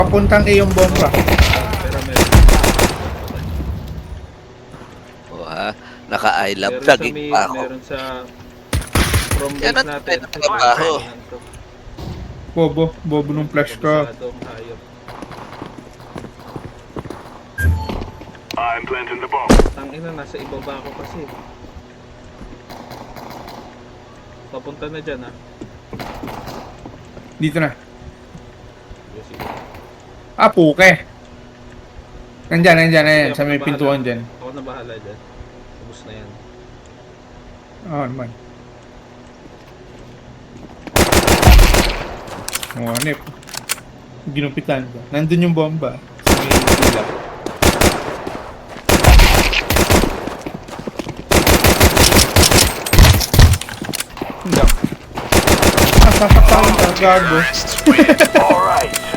Papuntang A yung bomba. Pero meron. O ha, naka-I love Meron sa laging mid, pa ako. meron sa from Yan base ang natin. trabaho. Bobo nung flash ko. Kabisado, hayop. I'm planting the bomb. Tangina, nasa ibaba ako kasi. Papunta na dyan ha. Dito na. Yes, sige. Puke. Nandyan, ayan. Sige, Sa ako may na pintuan bahala. dyan. Ako na bahala dyan. Ubus na yan. Oo naman. Nip. Ginupitan ko. Nandun yung bomba. Sa may pila. Hindi. Sasaktan ka, gago. All right.